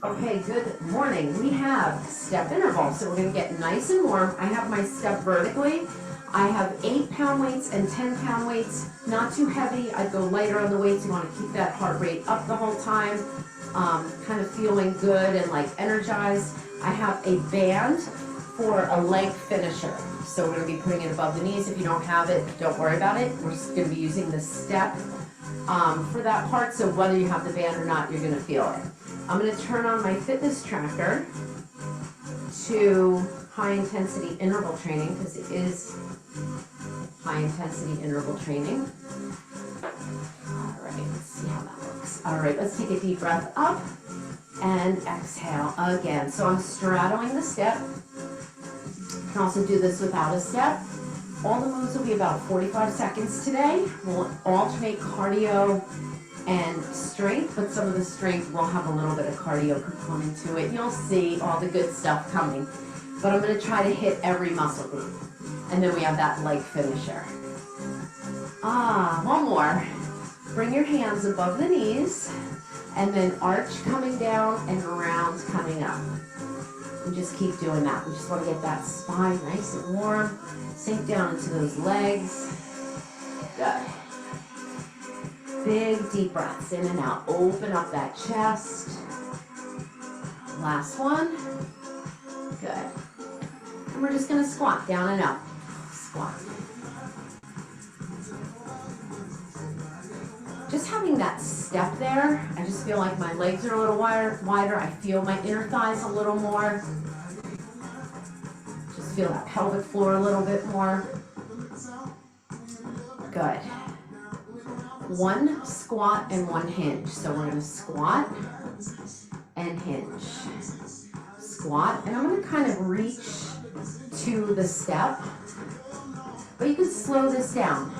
Okay, good morning. We have step intervals, so we're going to get nice and warm. I have my step vertically. I have 8-pound weights and 10-pound weights, not too heavy. I'd go lighter on the weights. You want to keep that heart rate up the whole time, kind of feeling good and like energized. I have a band for a leg finisher. So we're going to be putting it above the knees. If you don't have it, don't worry about it. We're just going to be using the step for that part. So whether you have the band or not, you're going to feel it. I'm going to turn on my fitness tracker to high intensity interval training because it is high intensity interval training. All right, let's see how that looks. All right, let's take a deep breath up and exhale again. So I'm straddling the step. You can also do this without a step. All the moves will be about 45 seconds today. We'll alternate cardio and strength, but some of the strength will have a little bit of cardio component to it. You'll see all the good stuff coming. But I'm going to try to hit every muscle group. And then we have that leg finisher. One more. Bring your hands above the knees, and then arch coming down and round coming up. And just keep doing that. We just want to get that spine nice and warm. Sink down into those legs. Good. Big deep breaths in and out. Open up that chest. Last one. Good. And we're just going to squat down and up. Squat. Just having that step there, I just feel like my legs are a little wider. I feel my inner thighs a little more. Just feel that pelvic floor a little bit more. Good. One squat and one hinge. So we're going to squat and hinge. Squat, and I'm going to kind of reach to the step, but you can slow this down.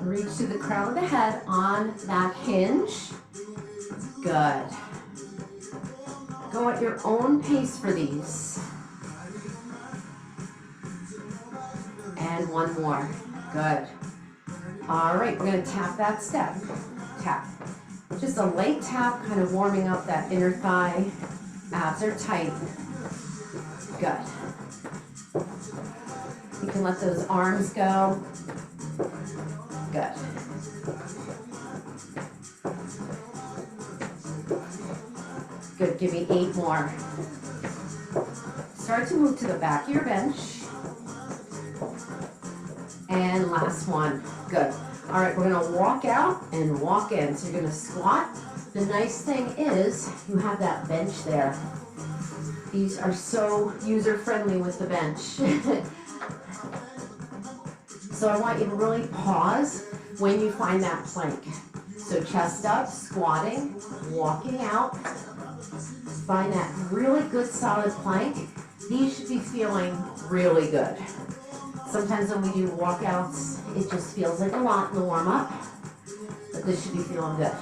Reach to the crown of the head on that hinge. Good. Go at your own pace for these. And one more. Good. All right, we're going to tap that step. Tap. Just a light tap, kind of warming up that inner thigh. Abs are tight. Good. You can let those arms go. Good. Good, give me 8 more. Start to move to the back of your bench. And last one. Good. All right, we're gonna walk out and walk in. So you're gonna squat. The nice thing is you have that bench there. These are so user-friendly with the bench. So I want you to really pause when you find that plank. So chest up, squatting, walking out. Find that really good solid plank. These should be feeling really good. Sometimes when we do walkouts, it just feels like a lot in the warm-up, but this should be feeling good.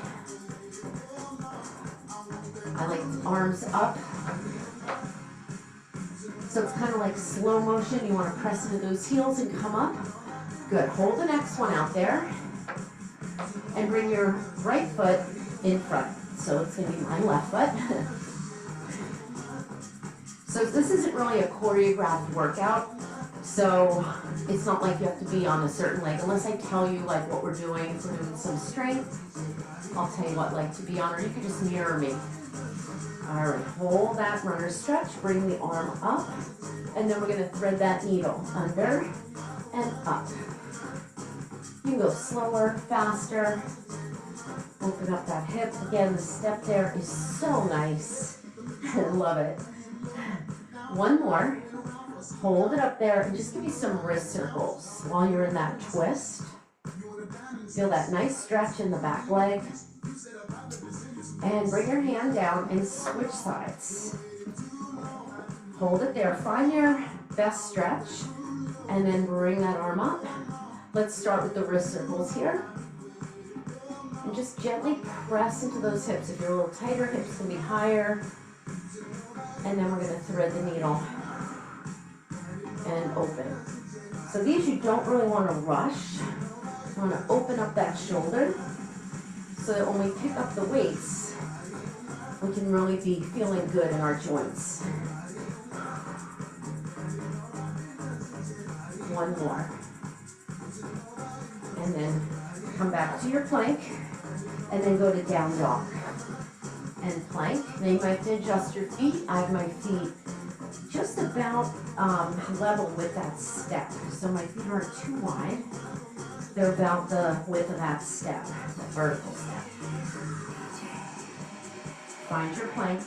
I like arms up. So it's kind of like slow motion. You want to press into those heels and come up. Good. Hold the next one out there. And bring your right foot in front. So it's going to be my left foot. So this isn't really a choreographed workout. So it's not like you have to be on a certain leg. Unless I tell you like what we're doing. If we're doing some strength, I'll tell you what leg to be on. Or you can just mirror me. All right. Hold that runner stretch. Bring the arm up. And then we're going to thread that needle under and up. You can go slower, faster. Open up that hip. Again, the step there is so nice. I love it. One more. Hold it up there and just give you some wrist circles while you're in that twist. Feel that nice stretch in the back leg. And bring your hand down and switch sides. Hold it there. Find your best stretch and then bring that arm up. Let's start with the wrist circles here. And just gently press into those hips. If you're a little tighter, hips can be higher. And then we're going to thread the needle and open. So these you don't really want to rush. You want to open up that shoulder so that when we pick up the weights, we can really be feeling good in our joints. One more. And then come back to your plank, and then go to down dog. And plank. Now you might have to adjust your feet. I have my feet just about level with that step. So my feet aren't too wide. They're about the width of that step, the vertical step. Find your plank.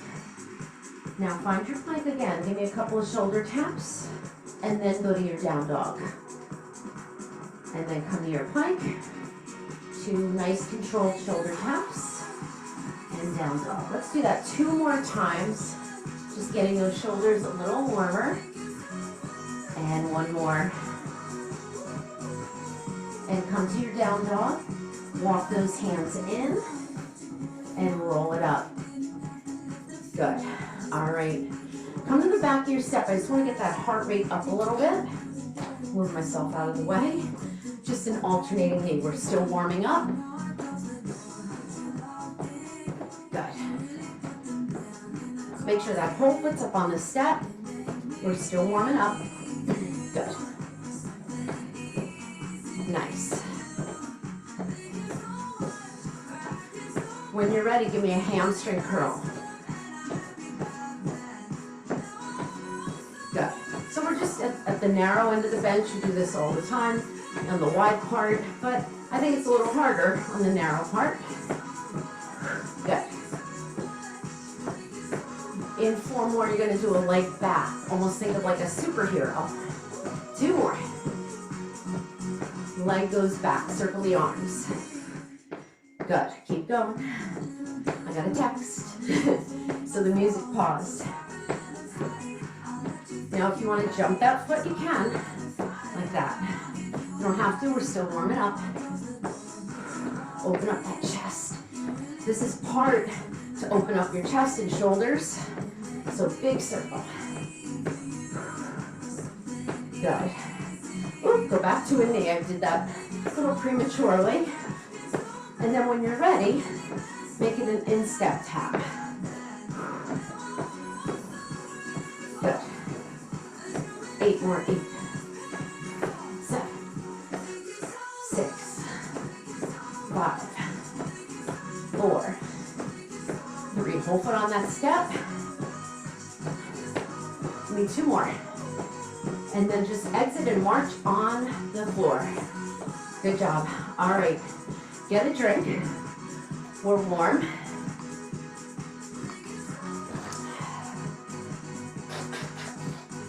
Now find your plank again. Give me a couple of shoulder taps, and then go to your down dog. And then come to your plank. 2 nice controlled shoulder taps, and down dog. Let's do that 2 more times. Just getting those shoulders a little warmer. And 1 more. And come to your down dog. Walk those hands in and roll it up. Good. All right. Come to the back of your step. I just want to get that heart rate up a little bit. Move myself out of the way. Just an alternating knee. We're still warming up. Good. Make sure that whole foot's up on the step. We're still warming up. Good. Nice. When you're ready, give me a hamstring curl. Good. So we're just at the narrow end of the bench. You do this all the time on the wide part, but I think it's a little harder on the narrow part. Good. In 4 more, you're going to do a leg back. Almost think of like a superhero. 2 more. Leg goes back. Circle the arms. Good. Keep going. I got a text. So the music paused. Now, if you want to jump that foot, you can. Like that. You don't have to. We're still warming up. Open up that chest. This is part to open up your chest and shoulders. So big circle. Good. Ooh, go back to a knee. I did that a little prematurely. And then when you're ready, make it an instep tap. Good. 8 more. 8. 7. 6. 5. 4. 3. Whole foot on that step. Give me 2 more. And then just exit and march on the floor. Good job. All right. Get a drink. We're warm.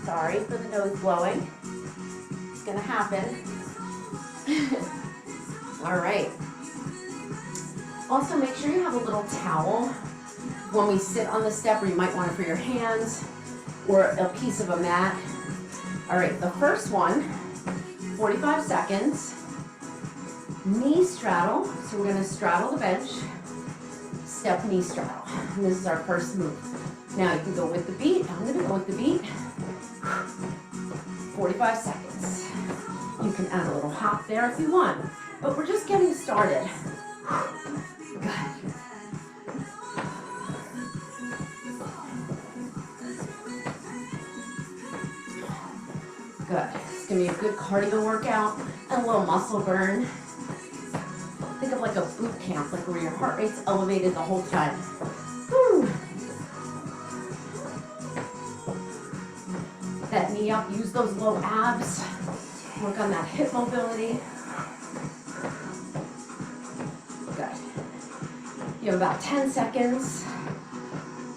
Sorry for the nose blowing. It's gonna happen. All right. Also, make sure you have a little towel when we sit on the step, or you might want it for your hands or a piece of a mat. All right, the first one, 45 seconds. Knee straddle. So we're gonna straddle the bench. Step knee straddle. And this is our first move. Now you can go with the beat. I'm gonna go with the beat. 45 seconds. You can add a little hop there if you want, but we're just getting started. Good. Good. It's gonna be a good cardio workout and a little muscle burn. Think of like a boot camp, like where your heart rate's elevated the whole time. Woo. That knee up, use those low abs. Work on that hip mobility. Good. You have about 10 seconds.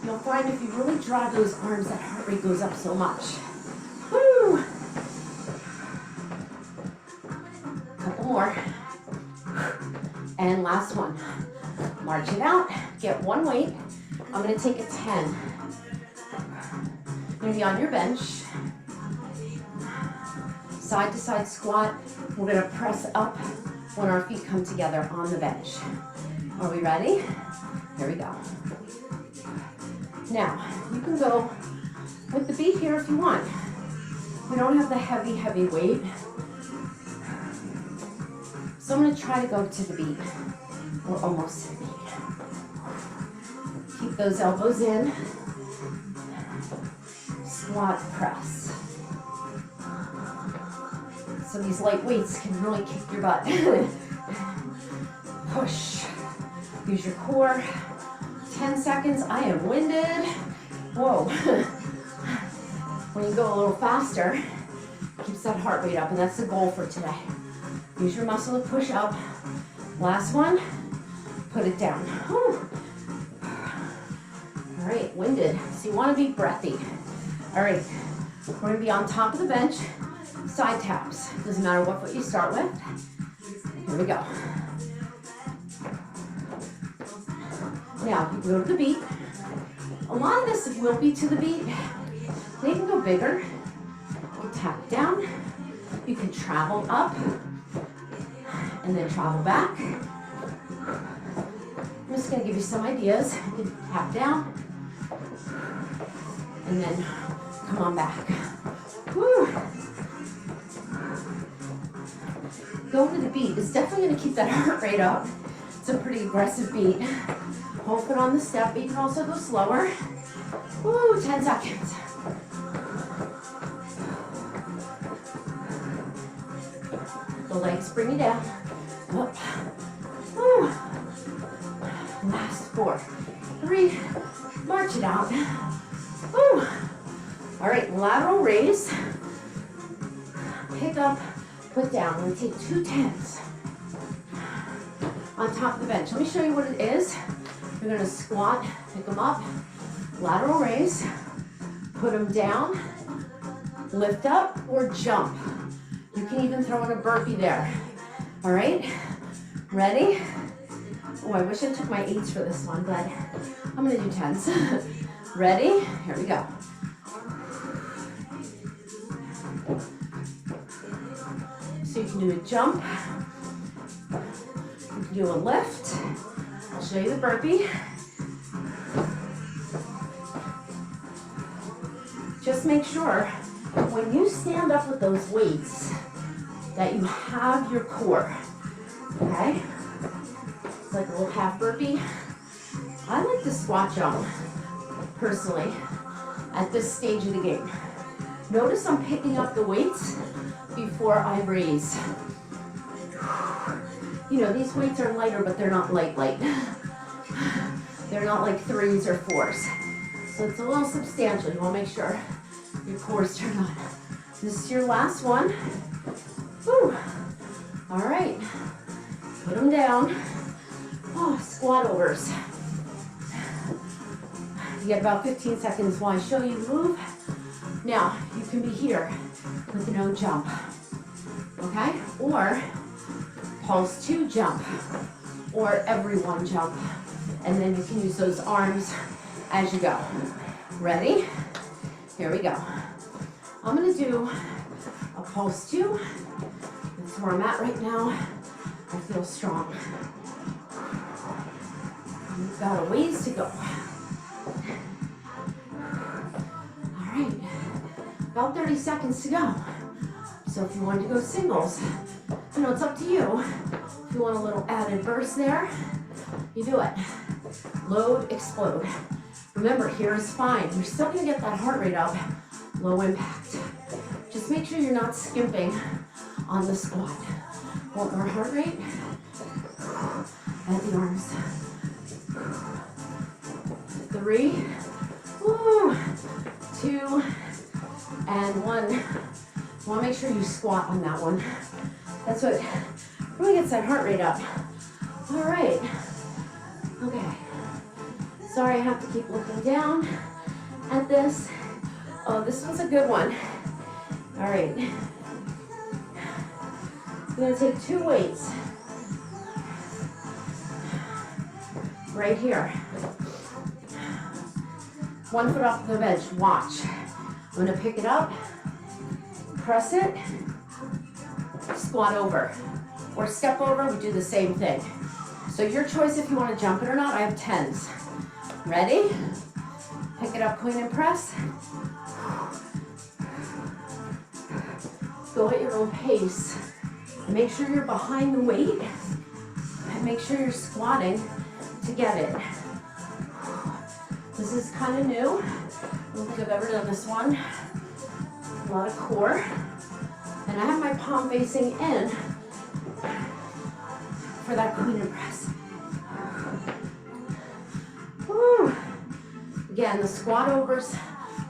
You'll find if you really drive those arms, that heart rate goes up so much. Woo! Couple more. And last one. March it out. Get one weight. I'm going to take a 10. You're going to be on your bench. Side to side squat. We're going to press up when our feet come together on the bench. Are we ready? Here we go. Now, you can go with the beat here if you want. We don't have the heavy weight. So I'm going to try to go to the beat. Or almost to the beat. Keep those elbows in. Squat, press. So these light weights can really kick your butt. Push. Use your core. 10 seconds. I am winded. Whoa. When you go a little faster, keeps that heart rate up, and that's the goal for today. Use your muscle to push up. Last one. Put it down. Whew. All right, winded. So you want to be breathy. All right, we're going to be on top of the bench. Side taps. Doesn't matter what foot you start with. Here we go. Now, you can go to the beat. A lot of this will be to the beat. They can go bigger. You tap down. You can travel up and then travel back. I'm just going to give you some ideas. You can tap down and then come on back. Woo. Going to the beat is definitely going to keep that heart rate up. It's a pretty aggressive beat. Hold foot on the step, but you can also go slower. Woo, 10 seconds. The legs bring you down. Up. Woo. Last 4, 3, march it out. Woo. All right, lateral raise. Pick up, put down. We're going to take 2 10s on top of the bench. Let me show you what it is. You're going to squat, pick them up, lateral raise, put them down, lift up, or jump. You can even throw in a burpee there. All right, ready? Oh, I wish I took my 8s for this one, but I'm going to do 10s. Ready? Here we go. So you can do a jump, you can do a lift. I'll show you the burpee. Just make sure when you stand up with those weights that you have your core, okay? It's like a little half burpee. I like to squat jump, personally, at this stage of the game. Notice I'm picking up the weights before I raise. You know, these weights are lighter, but they're not light. They're not like 3s or 4s. So it's a little substantial. You want to make sure your core is turned on. This is your last one. Woo. All right. Put them down. Oh, squat overs. You get about 15 seconds while I show you move. Now, you can be here with no jump. Okay? Or pulse 2 jump. Or everyone jump. And then you can use those arms as you go. Ready? Here we go. I'm going to do a pulse 2. That's where I'm at right now. I feel strong. We've got a ways to go. All right. About 30 seconds to go. So if you want to go singles, you know, it's up to you. If you want a little added burst there, you do it. Load, explode. Remember, here is fine. You're still going to get that heart rate up. Low impact. Just make sure you're not skimping on the squat. Want more heart rate? Add the arms. 3, woo, 2, and 1. You want to make sure you squat on that one. That's what really gets that heart rate up. All right. Okay. Sorry, I have to keep looking down at this. Oh, this one's a good one. All right. I'm going to take 2 weights. Right here. 1 foot off the bench. Watch. I'm going to pick it up, press it, squat over, or step over. We do the same thing. So your choice if you want to jump it or not. I have 10s. Ready? Pick it up, clean and press. Go at your own pace. Make sure you're behind the weight, and make sure you're squatting to get it. This is kind of new. I don't think I've ever done this one. A lot of core. And I have my palm facing in for that queen and press. Woo. Again, the squat overs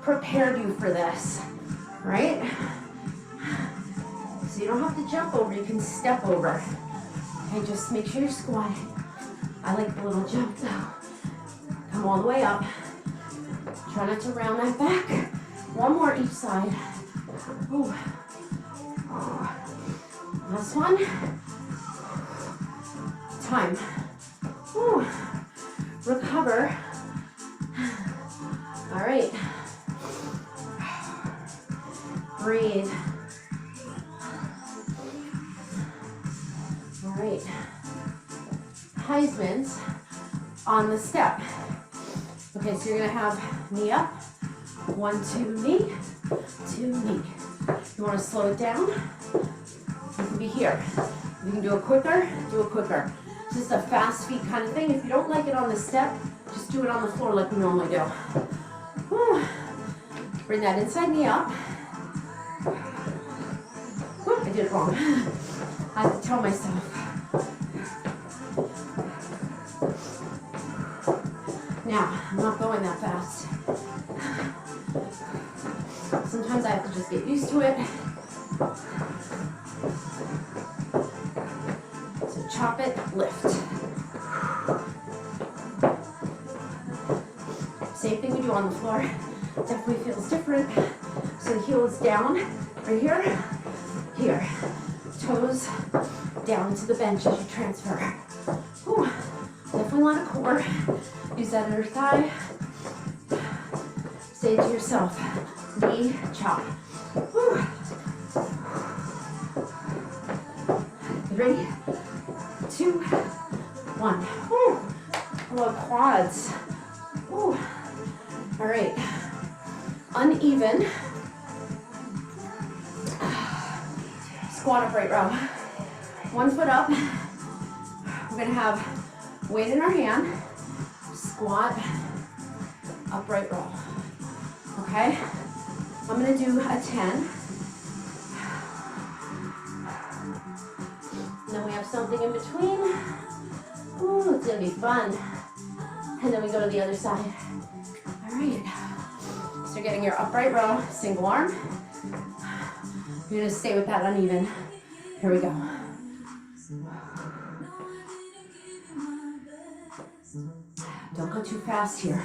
prepared you for this, right? So you don't have to jump over, you can step over. Okay, just make sure you're squatting. I like the little jump though. Come all the way up. Try not to round that back. One more each side. Ooh. Last one. Time. Ooh. Recover. All right. Breathe. All right. Heisman's on the step. Okay, so you're gonna have knee up. 1, 2, knee, 2, knee. You wanna slow it down? You can be here. You can do it quicker, do it quicker. Just a fast feet kind of thing. If you don't like it on the step, just do it on the floor like we normally do. Whew. Bring that inside knee up. Whew, I did it wrong. I have to tell myself. Now, I'm not going that fast. Sometimes I have to just get used to it. So chop it, lift. Same thing we do on the floor. Definitely feels different. So the heel is down, right here, here. Toes down into the bench as you transfer. Whew. Definitely a lot of core. Use that inner thigh. Say to yourself, knee chop. Whew. 3, 2, 1. Whew. Hello, quads. Whew. All right. Uneven. Squat upright row. 1 foot up. We're gonna have weight in our hand. Squat, upright row. Okay? I'm gonna do a 10. And then we have something in between. Ooh, it's gonna be fun. And then we go to the other side. All right. So you're getting your upright row, single arm. You're gonna stay with that uneven. Here we go. Don't go too fast here.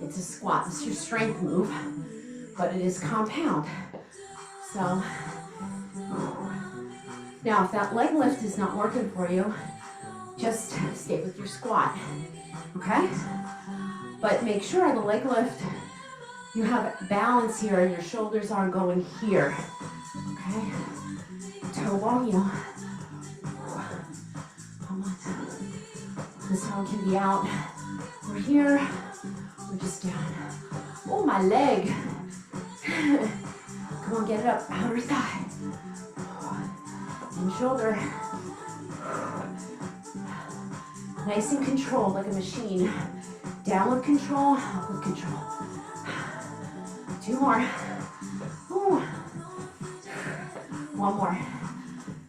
It's a squat. It's your strength move, but it is compound. So, now if that leg lift is not working for you, just stay with your squat, okay? But make sure the leg lift, you have balance here and your shoulders aren't going here, okay? Toe ball heel. Come on. This one can be out. We're here, we're just down. Oh, my leg. Come on, get it up, outer thigh. And shoulder. Nice and controlled, like a machine. Down with control, up with control. 2 more. Ooh. 1 more.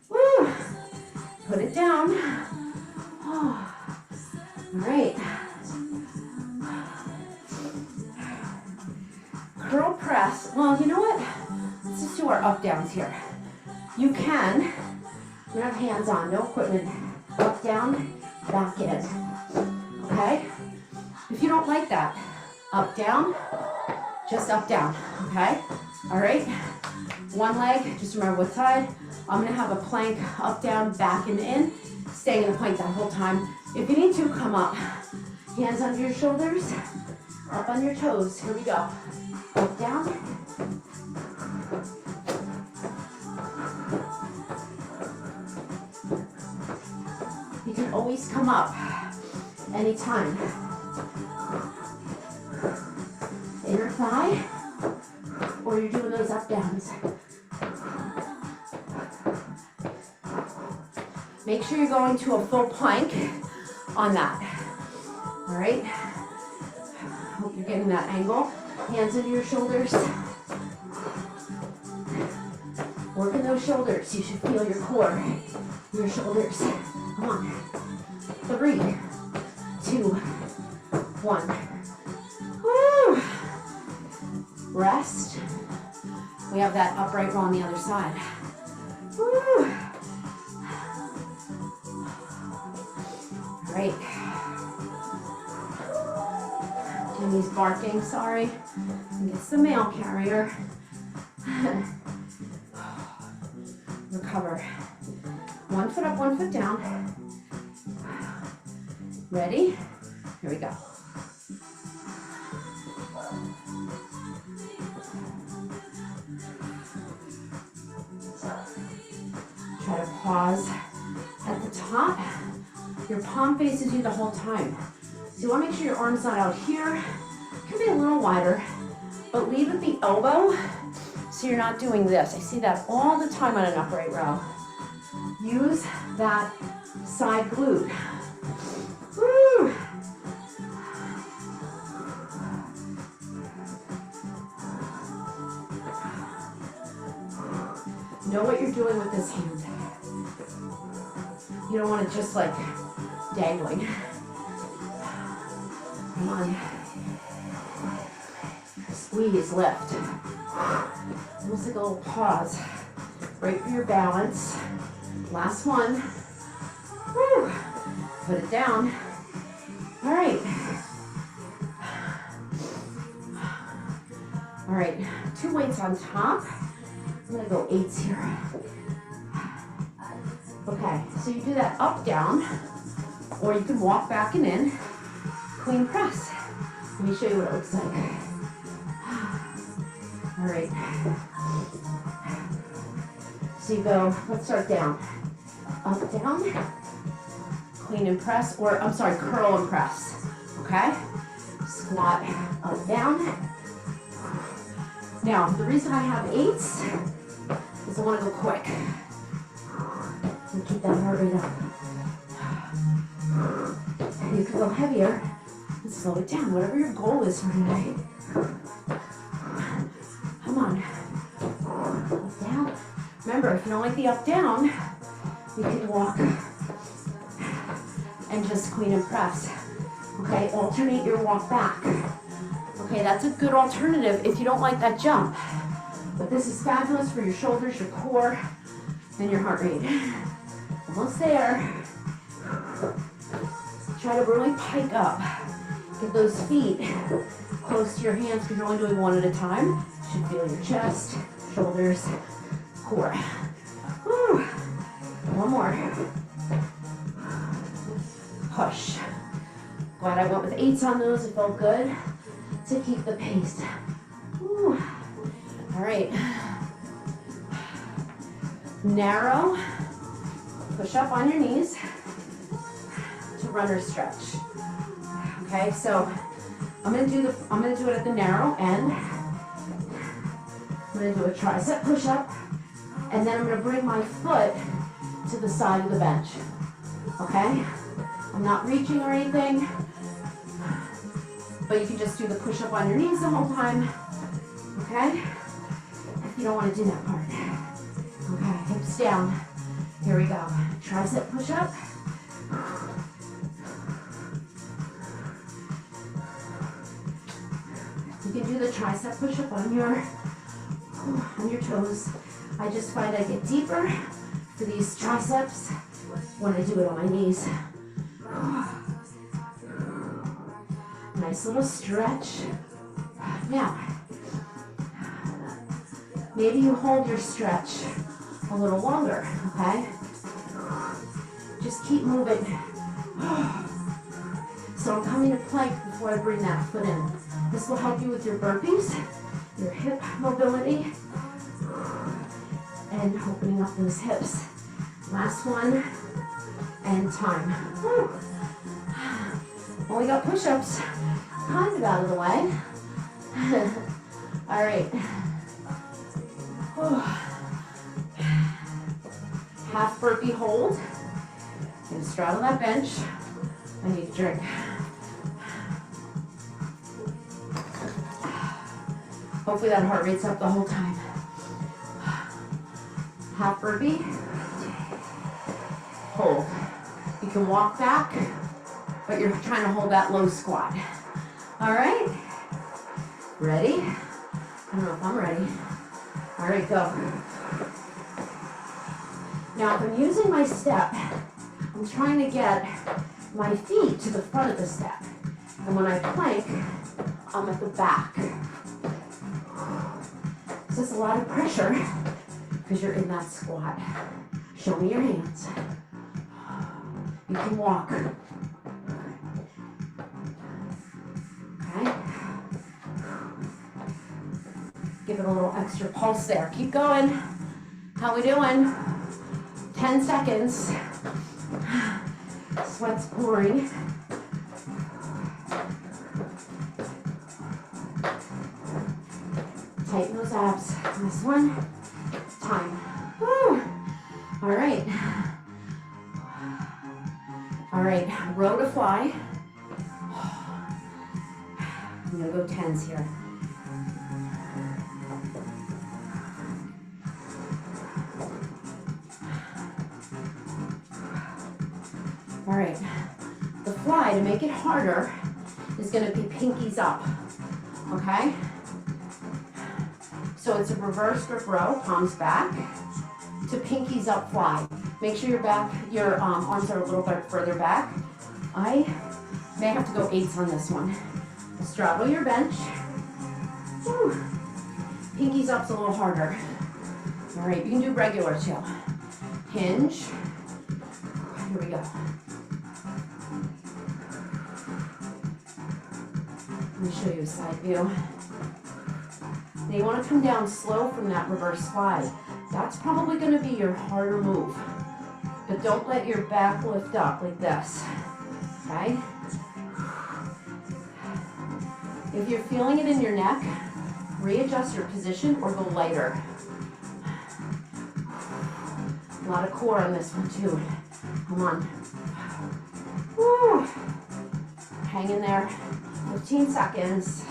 Woo. Put it down. Oh. All right. Curl press. Well, you know what? Let's just do our up downs here. You can, we have hands on, no equipment. Up, down, back in. Okay? If you don't like that, up, down, just up, down. Okay? All right? 1 leg, just remember what side. I'm gonna have a plank, up, down, back, and in. Staying in the plank that whole time. If you need to, come up. Hands under your shoulders, up on your toes. Here we go. Up, down. You can always come up anytime. Inner thigh, or you're doing those up downs. Make sure you're going to a full plank on that. All right? Hope you're getting that angle. Hands into your shoulders. Working those shoulders. You should feel your core, your shoulders. Come on. 3, 2, 1. Woo! Rest. We have that upright row on the other side. Woo! Great. Jimmy's barking, sorry. I think it's the mail carrier. Recover. 1 foot up, 1 foot down. Ready? Here we go. Try to pause at the top. Your palm faces you the whole time. So you want to make sure your arm's not out here. It can be a little wider, but leave at the elbow so you're not doing this. I see that all the time on an upright row. Use that side glute. Woo! Know what you're doing with this hand. You don't want it just like dangling. Come on. Squeeze, lift. Almost like a little pause. Break for your balance. Last one. Woo. Put it down. All right. All right, 2 weights on top. I'm gonna go 8s here. Okay, so you do that up, down, or you can walk back and in. Clean press. Let me show you what it looks like. All right. So you go, let's start down. Up, down, clean and press, or I'm sorry, curl and press. Okay? Squat, up, down. Now, the reason I have 8s is I want to go quick. And keep that heart rate up. You can go heavier and slow it down, whatever your goal is for today. Come on. Up, down. Remember, if you don't like the up, down, you can walk and just clean and press. Okay, alternate your walk back. Okay, that's a good alternative if you don't like that jump. But this is fabulous for your shoulders, your core, and your heart rate. Almost there. Try to really pike up. Get those feet close to your hands because you're only doing one at a time. You should feel your chest, shoulders, core. Woo. One more. Push. Glad I went with 8s on those. It felt good to keep the pace. Woo. All right. Narrow. Push up on your knees to runner stretch. Okay, so I'm gonna do it at the narrow end. I'm gonna do a tricep push up, and then I'm gonna bring my foot to the side of the bench. Okay? I'm not reaching or anything, but you can just do the push up on your knees the whole time. Okay? If you don't want to do that part. Okay, hips down. Here we go. Tricep push up. You can do the tricep push up on your toes. I just find I get deeper for these triceps when I do it on my knees. Nice little stretch. Now, maybe you hold your stretch a little longer, okay? Just keep moving. So I'm coming to plank before I bring that foot in. This will help you with your burpees, your hip mobility, and opening up those hips. Last one, and time. Woo. Well, we got push-ups kind of out of the way. All right. Whew. Half burpee hold. And straddle that bench. I need a drink. Hopefully that heart rate's up the whole time. Half burpee. Hold. You can walk back, but you're trying to hold that low squat. All right? Ready? I don't know if I'm ready. All right, go. Now, if I'm using my step, I'm trying to get my feet to the front of the step. And when I plank, I'm at the back. This is a lot of pressure because you're in that squat. Show me your hands. You can walk. Okay. Give it a little extra pulse there. Keep going. How we doing? 10 seconds. Sweat's pouring. Tighten those abs. This one. Time. Woo. All right. All right. Row to fly. I'm gonna go 10s here. All right, the fly, to make it harder, is gonna be pinkies up, okay? So it's a reverse grip row, palms back, to pinkies up fly. Make sure your arms are a little bit further back. I may have to go 8s on this one. Straddle your bench. Woo. Pinkies up's a little harder. All right, you can do regular too. Hinge. Here we go. Let me show you a side view. Now you want to come down slow from that reverse slide. That's probably going to be your harder move. But don't let your back lift up like this. Okay? If you're feeling it in your neck, readjust your position or go lighter. A lot of core on this one too. Come on. Woo. Hang in there. 15 seconds.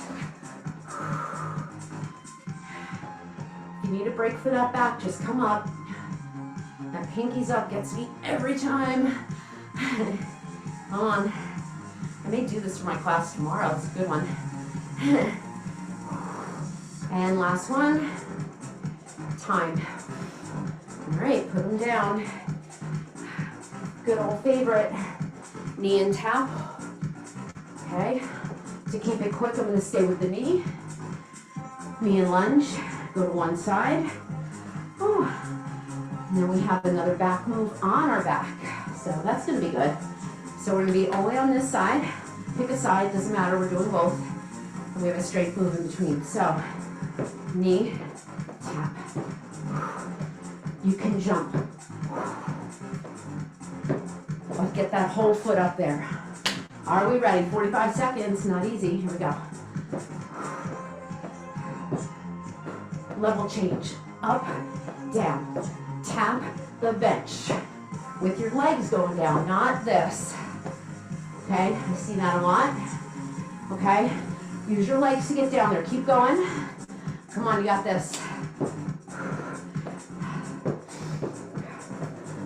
If you need a break for that back, just come up. That pinkies up gets me every time. Come on. I may do this for my class tomorrow. It's a good one. And last one. Time. All right, put them down. Good old favorite. Knee and tap. Okay. To keep it quick, I'm going to stay with the knee. Knee and lunge. Go to one side. Whew. And then we have another back move on our back. So that's going to be good. So we're going to be only on this side. Pick a side, doesn't matter, we're doing both. And we have a straight move in between. So, knee, tap. You can jump. But get that whole foot up there. Are we ready? 45 seconds, not easy. Here we go. Level change. Up, down. Tap the bench. With your legs going down, not this. Okay, I see that a lot. Okay, use your legs to get down there. Keep going. Come on, you got this.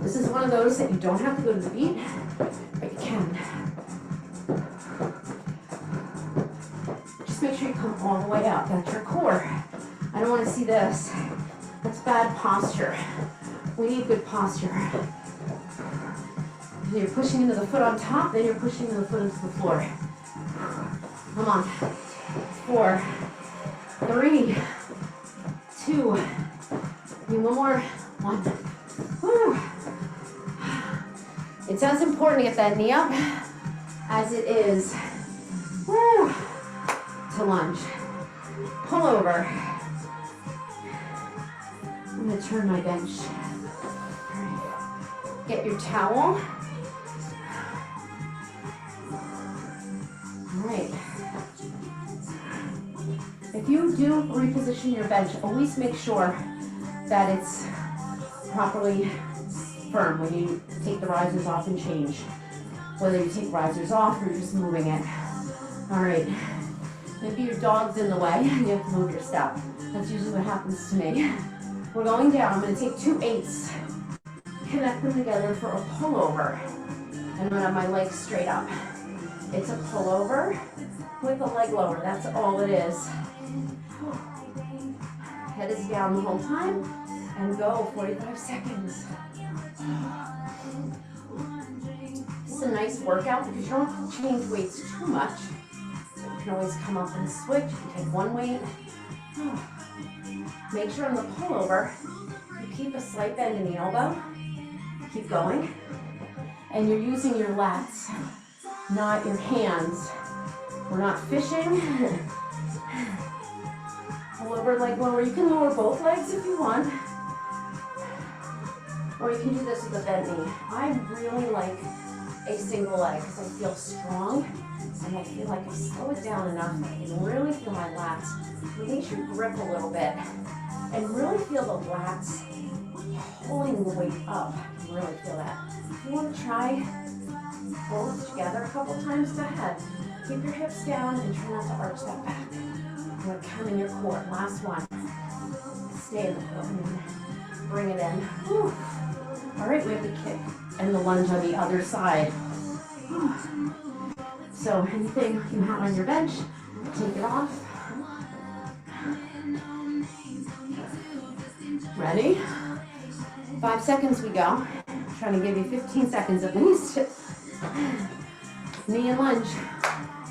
This is one of those that you don't have to go to the beat, but you can. Just make sure you come all the way up. That's your core. I don't want to see this. That's bad posture. We need good posture. And you're pushing into the foot on top, then you're pushing the foot into the floor. Come on. 4, 3, 2. Need one more. 1. Whew. It's as important to get that knee up as it is to lunge. Pull over. I'm going to turn my bench. Get your towel. All right. If you do reposition your bench, always make sure that it's properly firm when you take the risers off and change. Whether you take risers off or you're just moving it. All right. Maybe your dog's in the way, you have to move your step. That's usually what happens to me. We're going down. I'm going to take 2 8s, connect them together for a pullover. And I'm going to have my legs straight up. It's a pullover with a leg lower. That's all it is. Head is down the whole time. And go 45 seconds. It's a nice workout because you don't have to change weights too much. You can always come up and switch. You can take one weight. Make sure on the pullover, you keep a slight bend in the elbow. Keep going. And you're using your lats, not your hands. We're not fishing. Pullover, leg lower. You can lower both legs if you want. Or you can do this with a bent knee. I really like a single leg because I feel strong and I feel like I slow it down enough that I can really feel my lats. Release your grip a little bit and really feel the lats pulling the weight up. I can really feel that. If you want to try both together a couple times, go ahead. Keep your hips down and try not to arch that back. I'm going to come in your core. Last one. Stay in the core and then bring it in. Whew. All right, we have the kick and the lunge on the other side. So anything you have on your bench, take it off. Ready? 5 seconds we go. I'm trying to give you 15 seconds of these. Knee and lunge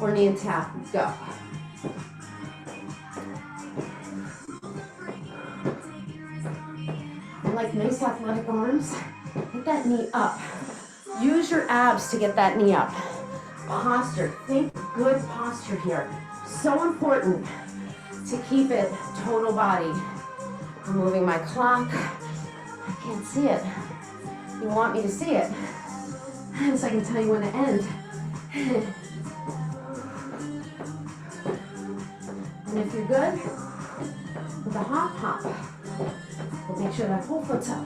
or knee and tap. Go. I like nice athletic arms. Get that knee up. Use your abs to get that knee up. Posture. Think good posture here. So important to keep it total body. I'm moving my clock. I can't see it. You want me to see it, so I can tell you when to end. And if you're good, with a hop, hop. We'll make sure that whole foot's up.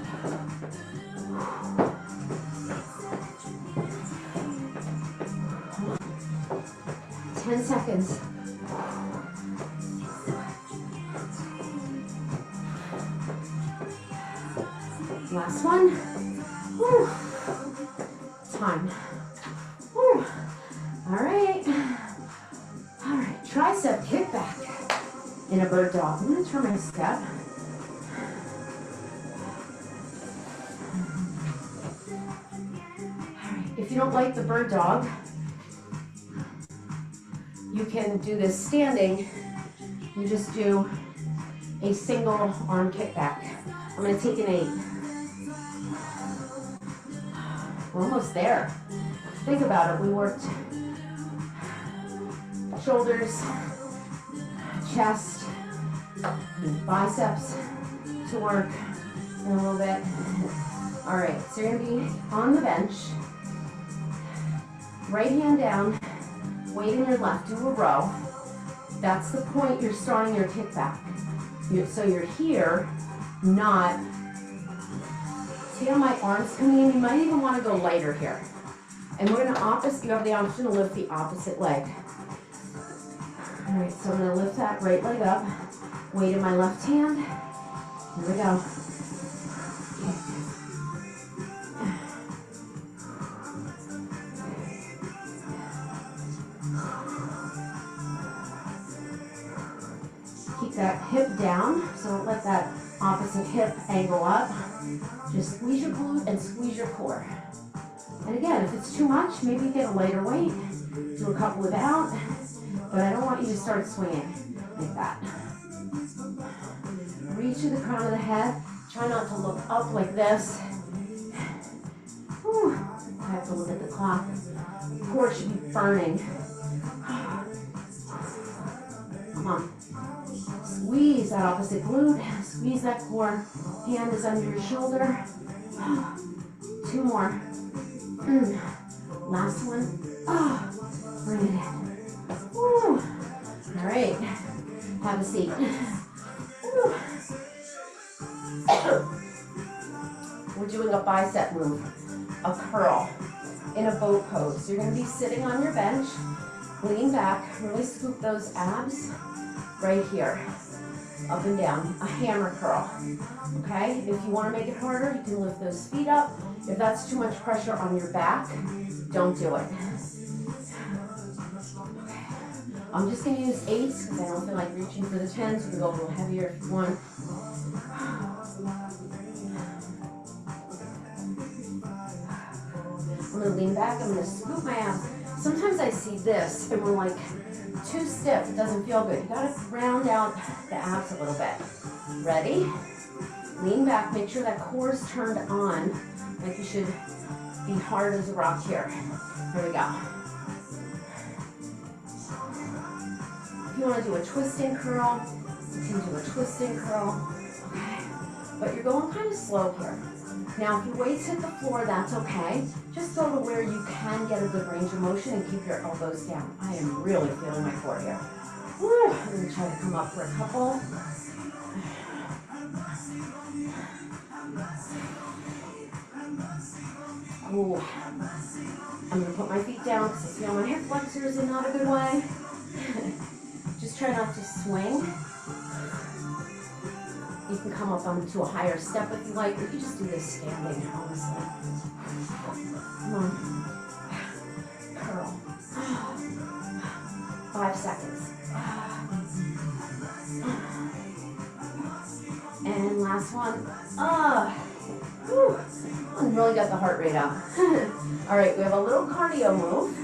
10 seconds. Last one. Whew. Time. Whew. All right. All right. Tricep kickback in a bird dog. I'm going to turn my step. All right. If you don't like the bird dog, you can do this standing. You just do a single arm kickback. I'm going to take an 8. We're almost there. Think about it. We worked shoulders, chest, biceps to work in a little bit. All right, so you're going to be on the bench. Right hand down, weight in your left, do a row. That's the point you're starting your kickback. So you're here, not, see how my arms coming in? You might even want to go lighter here. And we're going to you have the option to lift the opposite leg. All right, so I'm going to lift that right leg up, weight in my left hand. Here we go. Keep that hip down, so don't let that opposite hip angle up. Just squeeze your glute and squeeze your core. And again, if it's too much, maybe get a lighter weight. Do a couple without, but I don't want you to start swinging like that. Reach to the crown of the head. Try not to look up like this. Whew. I have to look at the clock. The core should be burning. Come on. Squeeze that opposite glute. Squeeze that core. Hand is under your shoulder. 2 more. Last one. Bring it in. Woo. All right. Have a seat. We're doing a bicep move, a curl in a boat pose. So you're going to be sitting on your bench. Lean back, really scoop those abs right here, up and down, a hammer curl, okay? If you want to make it harder, you can lift those feet up. If that's too much pressure on your back, don't do it. I'm just going to use 8s because I don't feel like reaching for the 10s. You can go a little heavier if you want. I'm going to lean back, I'm going to scoop my abs. Sometimes I see this and we're like too stiff, it doesn't feel good. You got to round out the abs a little bit. Ready? Lean back, make sure that core is turned on, like you should be hard as a rock here. Here we go. If you want to do a twisting curl, you can do a twisting curl. Okay. But you're going kind of slow here. Now, if your weights hit the floor, that's okay. Just go to where you can get a good range of motion and keep your elbows down. I am really feeling my core here. Woo. I'm going to try to come up for a couple. Ooh. I'm going to put my feet down because I feel my hip flexors in not a good way. Just try not to swing. You can come up onto a higher step if you like, or you can just do this standing, honestly. Come on. Curl. 5 seconds. And last one. Whew. I really got the heart rate up. All right, we have a little cardio move.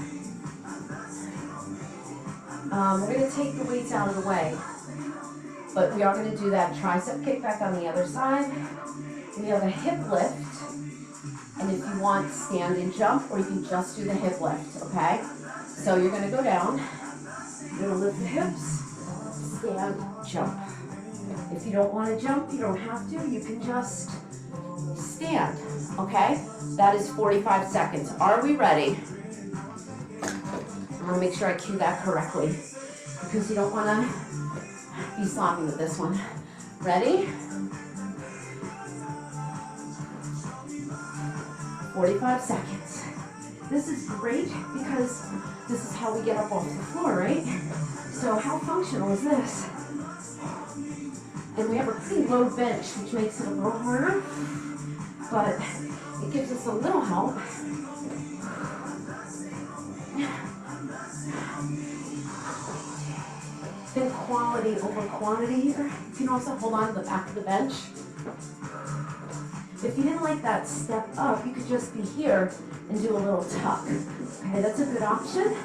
We're going to take the weights out of the way. But we are going to do that tricep kickback on the other side. We have a hip lift. And if you want, stand and jump, or you can just do the hip lift, okay? So you're going to go down. You're going to lift the hips, stand, jump. If you don't want to jump, you don't have to. You can just stand, okay? That is 45 seconds. Are we ready? I want to make sure I cue that correctly because you don't want to be sloppy with this one. Ready? 45 seconds. This is great because this is how we get up off the floor, right? So how functional is this? And we have a pretty low bench, which makes it a little harder, but it gives us a little help. Think quality over quantity here. You can also hold on to the back of the bench. If you didn't like that step up, you could just be here and do a little tuck. Okay, that's a good option.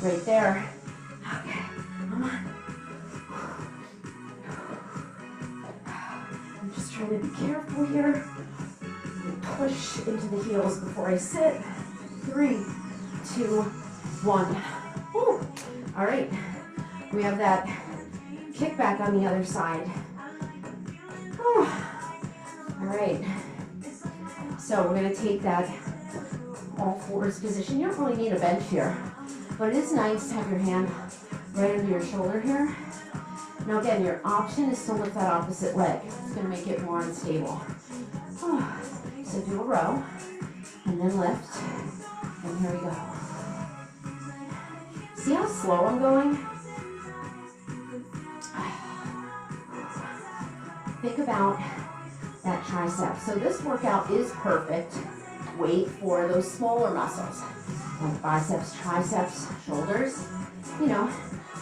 Right there. Okay, come on. I'm just trying to be careful here. Push into the heels before I sit. 3, 2, 1. Woo. All right, we have that kickback on the other side. Whew. All right, so we're going to take that all fours position. You don't really need a bench here, but it is nice to have your hand right under your shoulder here. Now again, your option is to lift that opposite leg. It's going to make it more unstable. So do a row, and then lift, and here we go. See how slow I'm going? Think about that tricep. So this workout is perfect weight for those smaller muscles, like biceps, triceps, shoulders. You know,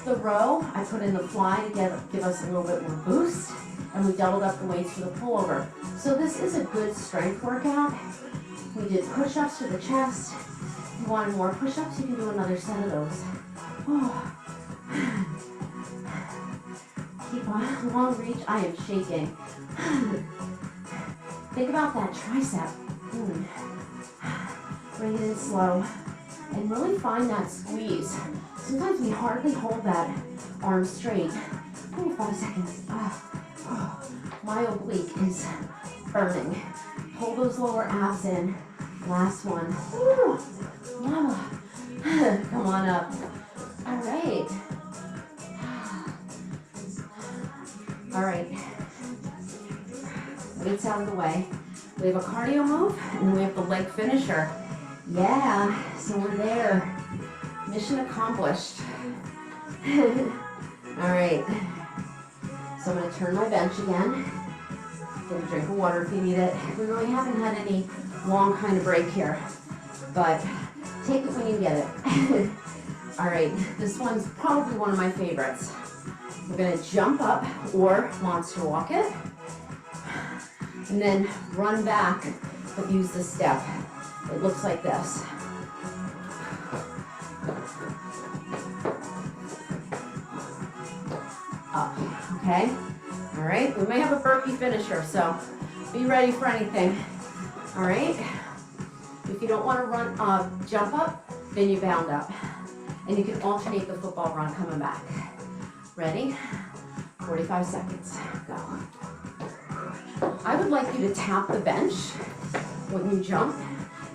the row, I put in the fly to give us a little bit more boost, and we doubled up the weights for the pullover. So this is a good strength workout. We did push-ups to the chest. If you wanted more push-ups, you can do another set of those. Oh. Keep on long reach. I am shaking. Think about that tricep. Bring it in slow and really find that squeeze. Sometimes we hardly hold that arm straight. 5 seconds. My oblique is burning. Pull those lower abs in. Last one. Woo. Mama. Come on up. All right. All right. Weights out of the way. We have a cardio move, and then we have the leg finisher. Yeah, so we're there. Mission accomplished. All right. So I'm going to turn my bench again. Get a drink of water if you need it. We really haven't had any long kind of break here, but take it when you get it. All right, this one's probably one of my favorites. We're going to jump up or monster walk it, and then run back, but use the step. It looks like this. Up, okay? All right, we may have a burpee finisher, so be ready for anything. All right? If you don't want to run, jump up, then you bound up. And you can alternate the football run coming back. Ready? 45 seconds, go. I would like you to tap the bench when you jump.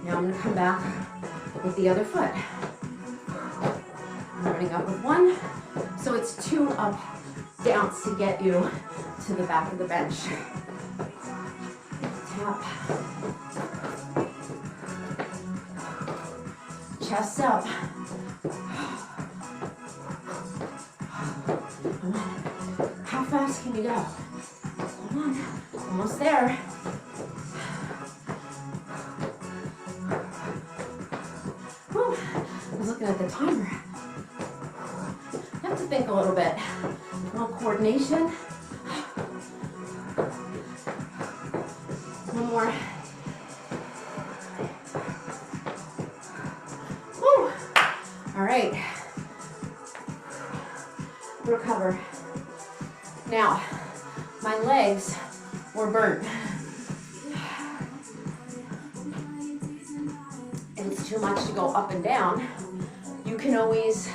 Now I'm gonna come back with the other foot. I'm running up with one. So it's 2 up downs to get you to the back of the bench. Tap. Chest up. Come on. How fast can you go? Come on. Almost there. Whew. I was looking at the timer. You have to think a little bit. A little coordination. One more. Woo. All right. Recover. Now, my legs were burnt. And it's too much to go up and down. You can always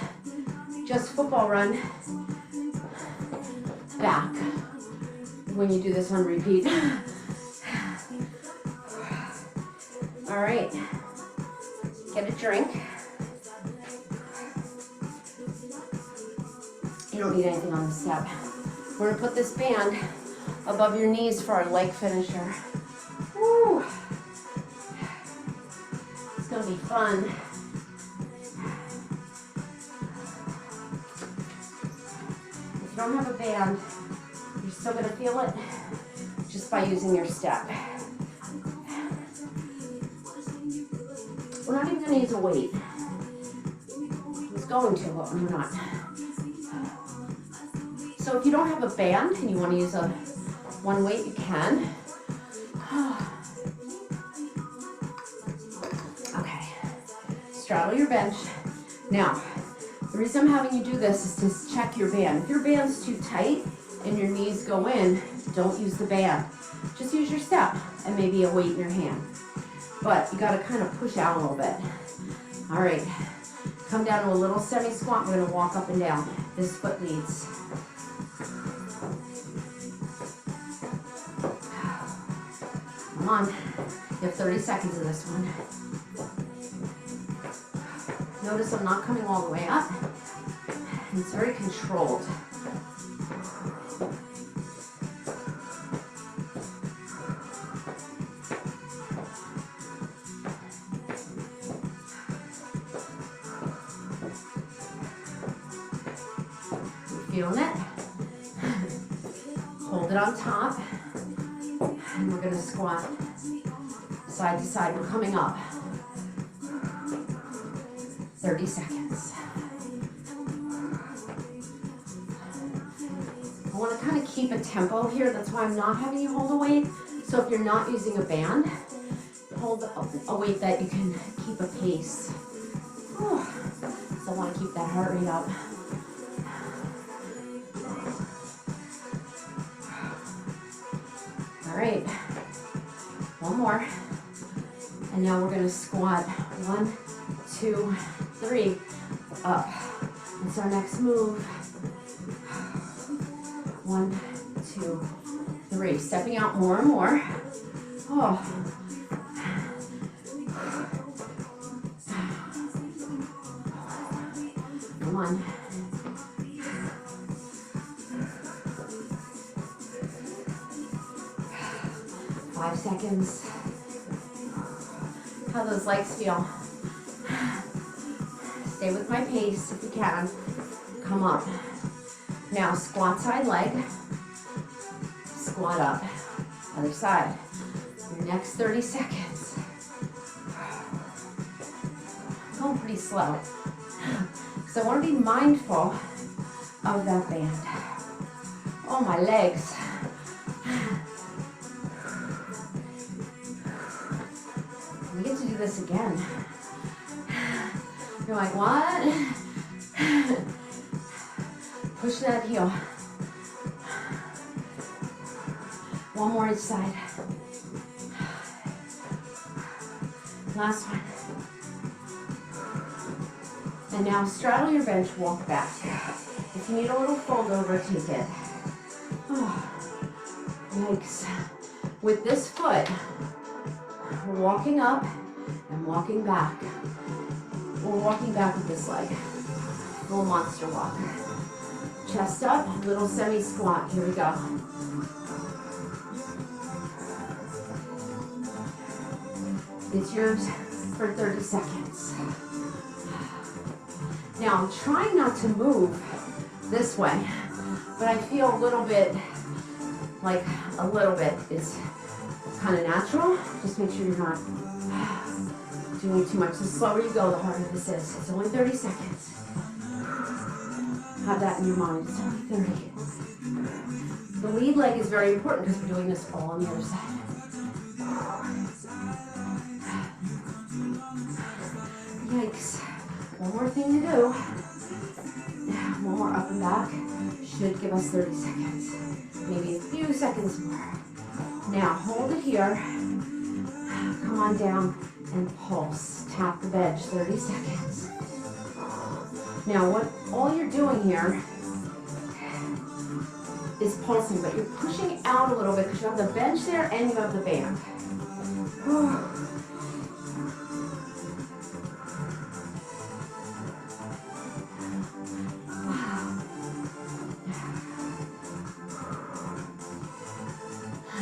just football run back when you do this on repeat. All right, get a drink. You don't need anything on the step. We're gonna put this band above your knees for our leg finisher. Woo. It's gonna be fun. If you don't have a band, you're still gonna feel it just by using your step. We're not even gonna use a weight. I was going to, but we're not. So if you don't have a band and you want to use one weight, you can. Okay, straddle your bench. Now, the reason I'm having you do this is to check your band. If your band's too tight and your knees go in, don't use the band. Just use your step and maybe a weight in your hand. But you gotta kind of push out a little bit. All right, come down to a little semi-squat. We're gonna walk up and down. This foot leads. Come on, you have 30 seconds of this one. Notice I'm not coming all the way up. It's very controlled. Feeling it? Hold it on top. And we're gonna squat side to side. We're coming up. 30 seconds. I wanna kind of keep a tempo here. That's why I'm not having you hold a weight. So if you're not using a band, hold a weight that you can keep a pace. So I wanna keep that heart rate up. All right, one more. And now we're gonna squat 1, 2, 3, up. That's our next move. 1, 2, 3. Stepping out more and more. Oh. Come on. Five seconds. How those legs feel? Stay Stay with my pace if you can. Come up. Now squat side leg. Squat up. Other side. Your next 30 seconds. Going pretty slow. So I want to be mindful of that band. Oh, my legs. We get to do this again. You're like, what? Push that heel. One more each side. Last one. And now straddle your bench, walk back. If you need a little fold over, take it. Oh, yikes. With this foot, we're walking up and walking back. We're walking back with this leg. Little monster walk. Chest up, little semi-squat. Here we go. It's yours for 30 seconds. Now I'm trying not to move this way, but I feel a little bit is kind of natural. Just make sure you're not doing too much. The slower you go, the harder this is. It's only 30 seconds. Have that in your mind. It's only 30. The lead leg is very important because we're doing this all on the other side. Yikes. One more thing to do. One more up and back. Should give us 30 seconds. Maybe a few seconds more. Now hold it here. Come on down and pulse. Tap the bench, 30 seconds. Now what all you're doing here is pulsing, but you're pushing out a little bit because you have the bench there and you have the band. I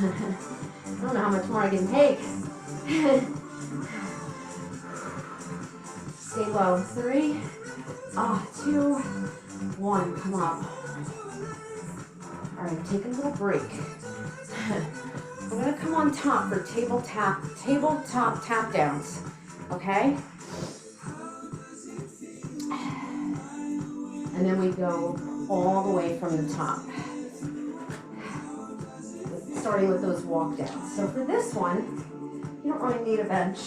don't know how much more I can take. Stay low. 3, 2, 1. Come up. All right, take a little break. We're gonna come on top for tabletop tap downs. Okay? And then we go all the way from the top. Starting with those walk downs. So for this one, you don't really need a bench.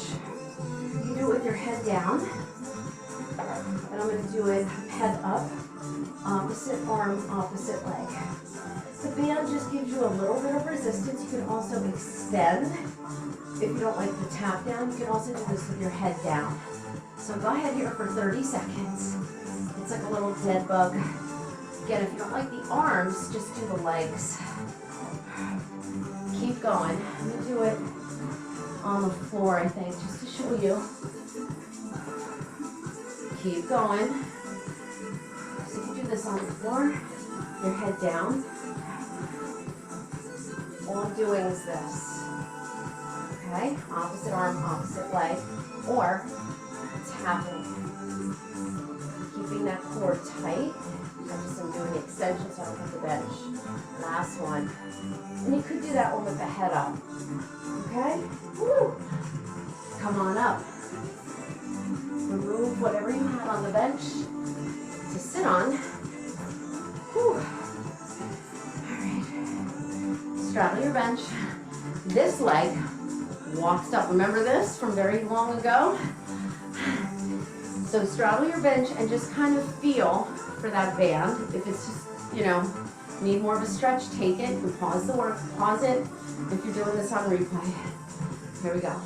You do it with your head down. And I'm going to do it head up, opposite arm, opposite leg. The band just gives you a little bit of resistance. You can also extend. If you don't like the tap down, you can also do this with your head down. So go ahead here for 30 seconds. It's like a little dead bug. Again, if you don't like the arms, just do the legs. Keep going. I'm going to do it on the floor, I think, just to show you. Keep going. So you do this on the floor, your head down. All I'm doing is this. Okay? Opposite arm, opposite leg, or tapping. Keeping that core tight. I just am doing extensions so I don't hit the bench. Last one. And you could do that one with the head up. Okay? Woo! Come on up. Remove whatever you had on the bench to sit on. Whew. Alright. Straddle your bench. This leg walks up. Remember this from very long ago? So straddle your bench and just kind of feel for that band. If it's just, need more of a stretch, take it and pause the work. Pause it if you're doing this on replay. Here we go.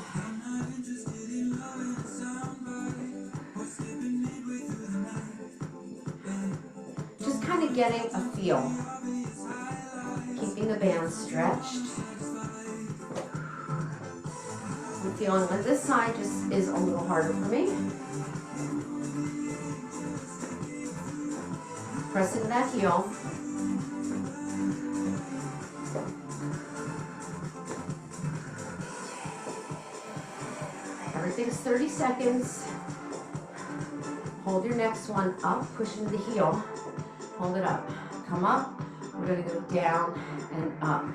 Just kind of getting a feel. Keeping the band stretched. I'm feeling like this side just is a little harder for me. Press into that heel. Everything's 30 seconds. hold your next one up, push into the heel, hold it up, come up, we're gonna go down and up,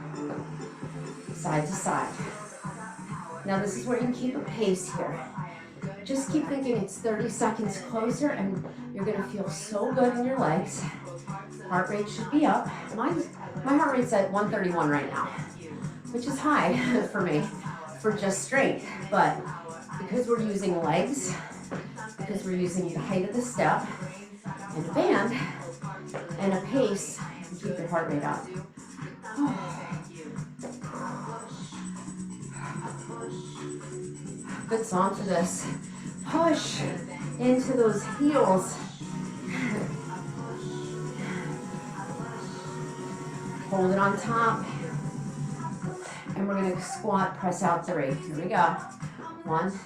side to side. Now this is where you can keep a pace here. Just keep thinking it's 30 seconds closer and you're gonna feel so good in your legs. Heart rate should be up. My heart rate's at 131 right now, which is high for me, for just strength. But because we're using legs, because we're using the height of the step, and a band, and a pace, you keep your heart rate up. Good song for this. Push into those heels. Hold it on top. And we're gonna squat, press out 3. Here we go. 1, 2.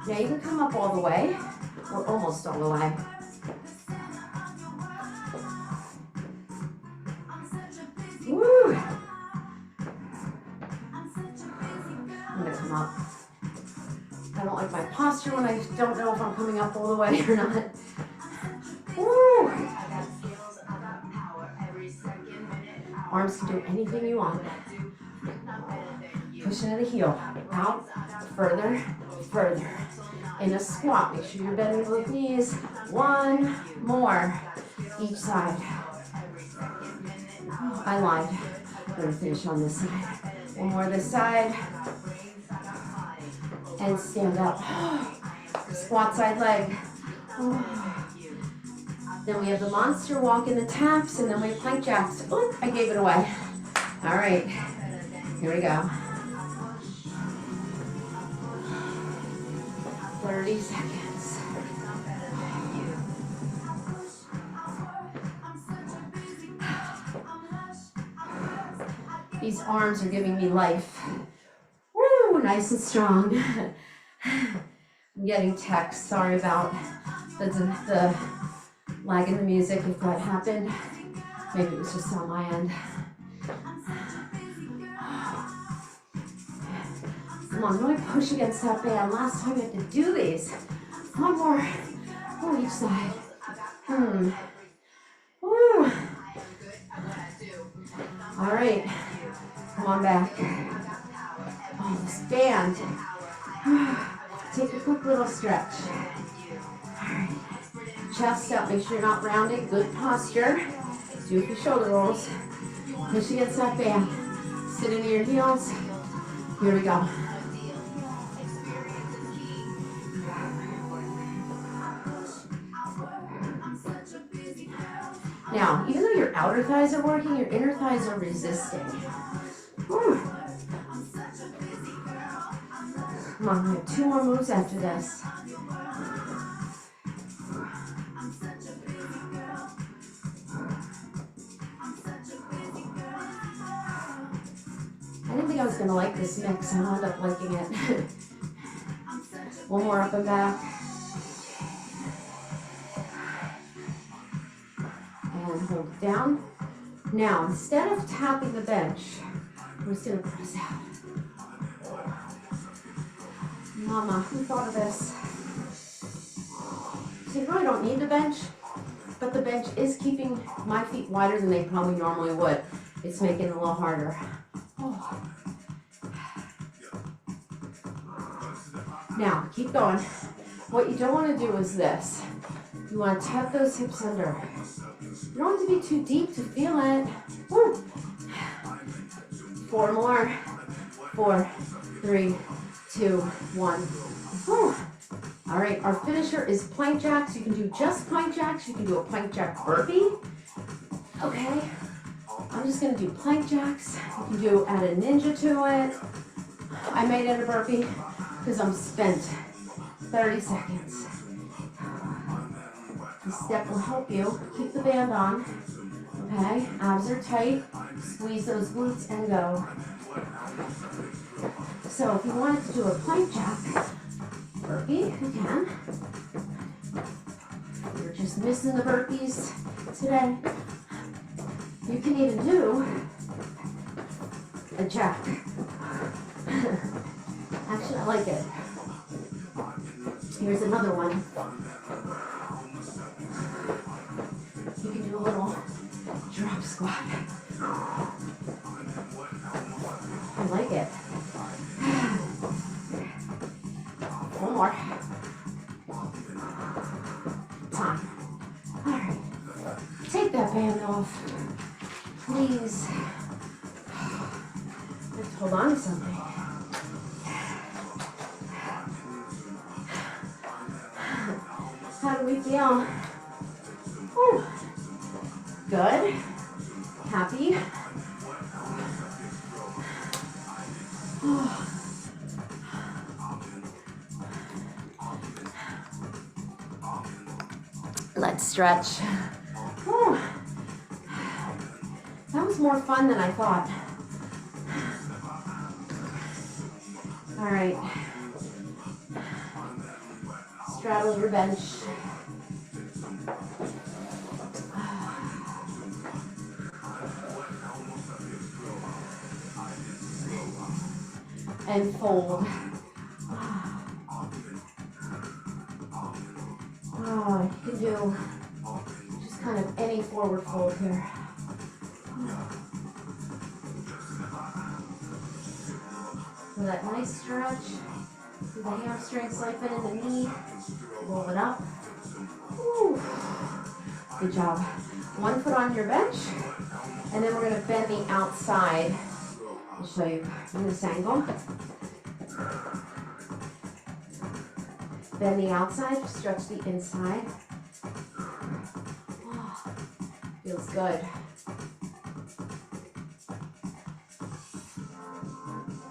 Now you can come up all the way, or almost all the way. Woo! I'm gonna come up. I don't like my posture when I don't know if I'm coming up all the way or not. Woo! Arms can do anything you want. Push into the heel. Out, further, further. In a squat, make sure you're bending both knees. 1 more, each side. Oh, I lied. I'm gonna finish on this side. 1 more this side. And stand up. Squat side leg. Then we have the monster walk in the taps, and then we have plank jacks. Oh, I gave it away. All right, here we go. 30 seconds. These arms are giving me life. Woo, nice and strong. I'm getting texts. Sorry about the lag in the music if that happened. Maybe it was just on my end. Come on, really push against that band. Last time we had to do these. 1 more. Oh, each side. Woo. All right. Come on back. Oh, this band. Take a quick little stretch. All right. Chest up. Make sure you're not rounding. Good posture. Do a few shoulder rolls. Push against that band. Sit into your heels. Here we go. Now, even though your outer thighs are working, your inner thighs are resisting. Whew. Come on, we have 2 more moves after this. I didn't think I was going to like this mix. I wound up liking it. 1 more up and back. And hold it down. Now, instead of tapping the bench, we're just going to press out. Mama, who thought of this? So you really don't need the bench, but the bench is keeping my feet wider than they probably normally would. It's making it a little harder. Oh. Now, keep going. What you don't want to do is this. You want to tap those hips under. You don't want to be too deep to feel it. Woo. 4 more. 4, 3, 2, 1. Woo. All right, our finisher is plank jacks. You can do just plank jacks. You can do a plank jack burpee. Okay. I'm just going to do plank jacks. You can do add a ninja to it. I made it a burpee because I'm spent. 30 seconds. This step will help you. Keep the band on. Okay, abs are tight. Squeeze those glutes and go. So if you wanted to do a plank jack burpee, you can. You're just missing the burpees today. You can even do a jack. Actually, I like it. Here's another one. You can do a little drop squat. I like it. One more. Time. All right. Take that band off. Please. Let's hold on to something. How do we feel? Whew. Good. Happy. Let's stretch. Whew. That was more fun than I thought. All right. Straddle your bench. And fold. Oh, you can do just kind of any forward fold here. So that nice stretch through the hamstrings, lengthen in the knee, roll it up. Woo. Good job. One foot on your bench, and then we're going to bend the outside. I'll show you in this angle. Bend the outside, stretch the inside. Oh, feels good.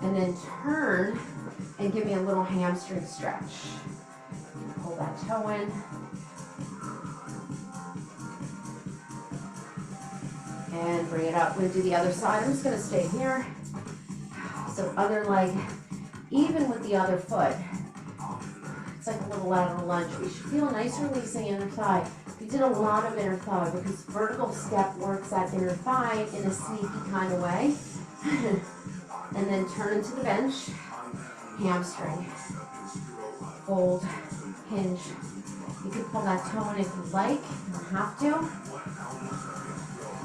And then turn and give me a little hamstring stretch. Pull that toe in. And bring it up. We're going to do the other side. I'm just going to stay here. So other leg, even with the other foot. It's like a little lateral lunge. We should feel nice releasing inner thigh. We did a lot of inner thigh because vertical step works that inner thigh in a sneaky kind of way. And then turn into the bench, hamstring, fold, hinge. You can pull that toe in if you like, you don't have to.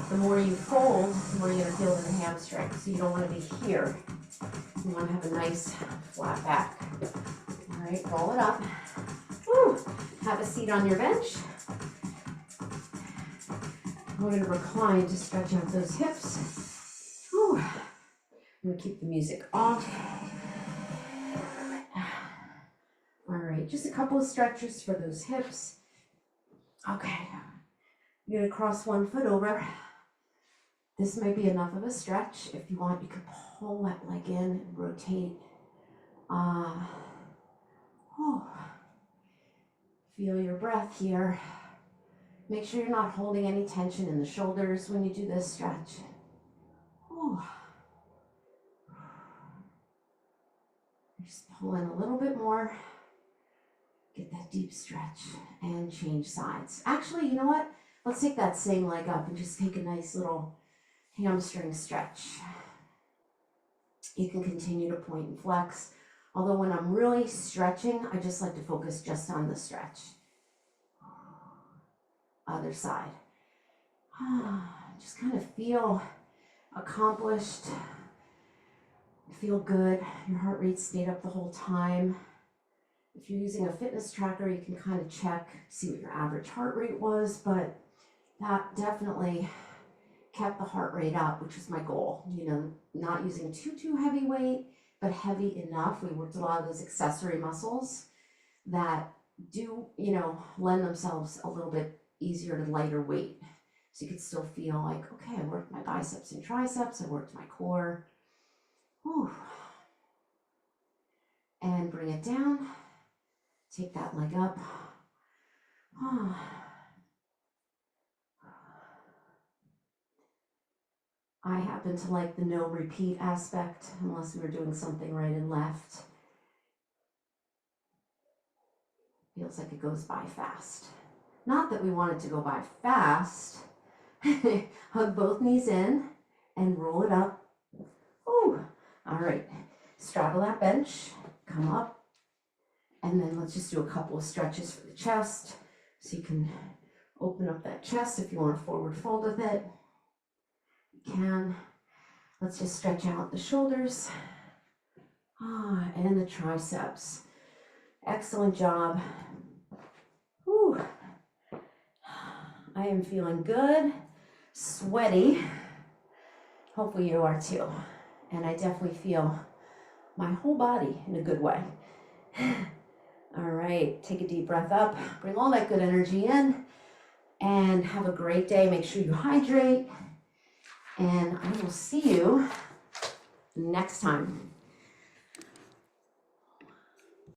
The more you fold, the more you're going to feel it in the hamstring. So you don't want to be here. You want to have a nice flat back. All right, roll it up. Woo. Have a seat on your bench. We're going to recline to stretch out those hips. Woo. I'm going to keep the music off. All right, just a couple of stretches for those hips. Okay, you're going to cross one foot over. This might be enough of a stretch. If you want, you can pull that leg in and rotate. Feel your breath here. Make sure you're not holding any tension in the shoulders when you do this stretch. Just pull in a little bit more. Get that deep stretch and change sides. Actually, you know what? Let's take that same leg up and just take a nice little hamstring stretch. You can continue to point and flex. Although when I'm really stretching, I just like to focus just on the stretch. Other side. Just kind of feel accomplished. Feel good. Your heart rate stayed up the whole time. If you're using a fitness tracker, you can kind of check, see what your average heart rate was, but that definitely kept the heart rate up, which was my goal. You know, not using too heavy weight, but heavy enough. We worked a lot of those accessory muscles that do, you know, lend themselves a little bit easier to lighter weight. So you could still feel like, okay, I worked my biceps and triceps, I worked my core. Whew. And bring it down. Take that leg up. I happen to like the no repeat aspect, unless we were doing something right and left. Feels like it goes by fast. Not that we want it to go by fast. Hug both knees in and roll it up. Ooh. All right, straddle that bench, come up And then let's just do a couple of stretches for the chest. So you can open up that chest if you want to forward fold with it. You can. Let's just stretch out the shoulders. And the triceps. Excellent job. Whew. I am feeling good, sweaty. Hopefully you are too. And I definitely feel my whole body in a good way. All right, take a deep breath up, bring all that good energy in, and have a great day. Make sure you hydrate, and I will see you next time.